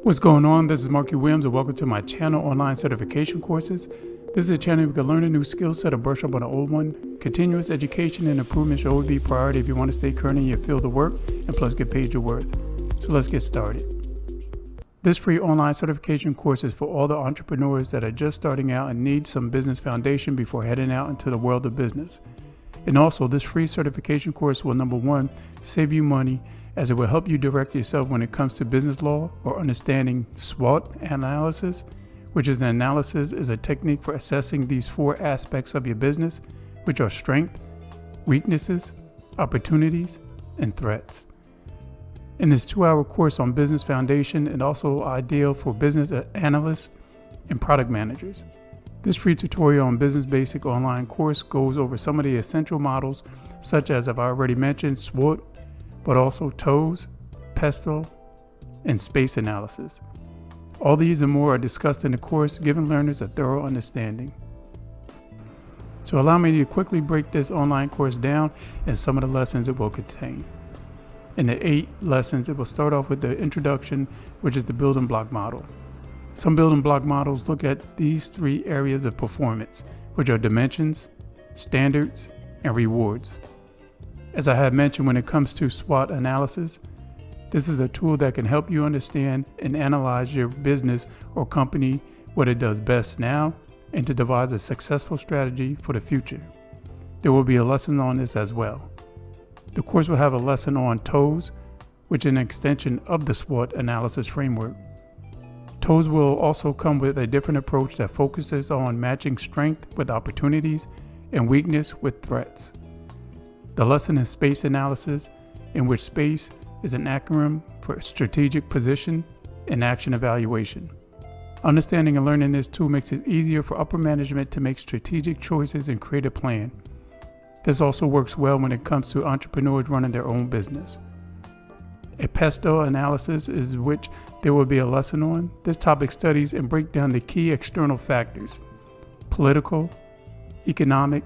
What's going on? This is Markie Williams and welcome to my channel, Online Certification Courses. This is a channel where you can learn a new skill set or brush up on an old one. Continuous education and improvement should always be a priority if you want to stay current in your field of work and plus get paid your worth. So let's get started. This free online certification course is for all the entrepreneurs that are just starting out and need some business foundation before heading out into the world of business. And also, this free certification course will, number one, save you money, as it will help you direct yourself when it comes to business law or understanding SWOT analysis, which is a technique for assessing these four aspects of your business, which are strength, weaknesses, opportunities, and threats. In this 2-hour course on business foundation, and also ideal for business analysts and product managers. This free tutorial on Business Basic online course goes over some of the essential models, such as I've already mentioned, SWOT, but also TOWs, Pestle, and space analysis. All these and more are discussed in the course, giving learners a thorough understanding. So allow me to quickly break this online course down and some of the lessons it will contain. In the 8 lessons, it will start off with the introduction, which is the building block model. Some building block models look at these 3 areas of performance, which are dimensions, standards, and rewards. As I have mentioned, when it comes to SWOT analysis, this is a tool that can help you understand and analyze your business or company, what it does best now, and to devise a successful strategy for the future. There will be a lesson on this as well. The course will have a lesson on TOWs, which is an extension of the SWOT analysis framework. TOWs will also come with a different approach that focuses on matching strength with opportunities and weakness with threats. The lesson is space analysis, in which space is an acronym for strategic position and action evaluation. Understanding and learning this tool makes it easier for upper management to make strategic choices and create a plan. This also works well when it comes to entrepreneurs running their own business. A Pestle analysis is which there will be a lesson on. This topic studies and breaks down the key external factors: political, economic,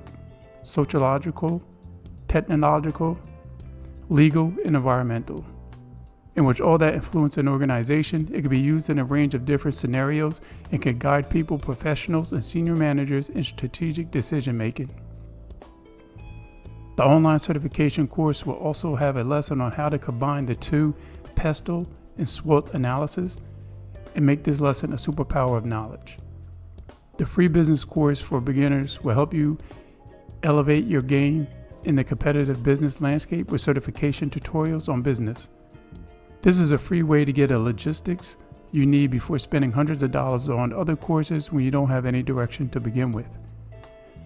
sociological, technological, legal, and environmental, in which all that influence an organization. It can be used in a range of different scenarios and can guide people, professionals, and senior managers in strategic decision making. The online certification course will also have a lesson on how to combine the 2 Pestle and SWOT analysis and make this lesson a superpower of knowledge. The free business course for beginners will help you elevate your game in the competitive business landscape with certification tutorials on business. This is a free way to get a logistics you need before spending hundreds of dollars on other courses when you don't have any direction to begin with.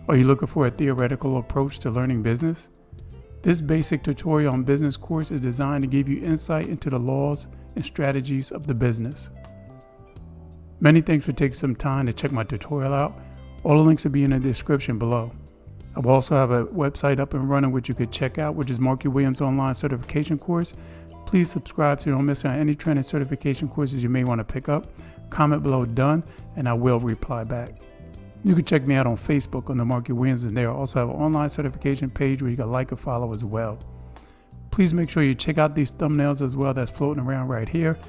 Are you looking for a theoretical approach to learning business? This basic tutorial on business course is designed to give you insight into the laws and strategies of the business. Many thanks for taking some time to check my tutorial out. All the links will be in the description below. I will also have a website up and running which you could check out, which is Markie Williams Online Certification Course. Please subscribe so you don't miss out on any training certification courses you may want to pick up. Comment below done, and I will reply back. You can check me out on Facebook on the Markie Williams, and there I also have an online certification page where you can like and follow as well. Please make sure you check out these thumbnails as well that's floating around right here.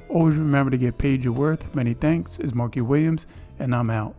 Always remember to get paid your worth. Many thanks. It's Markie Williams, and I'm out.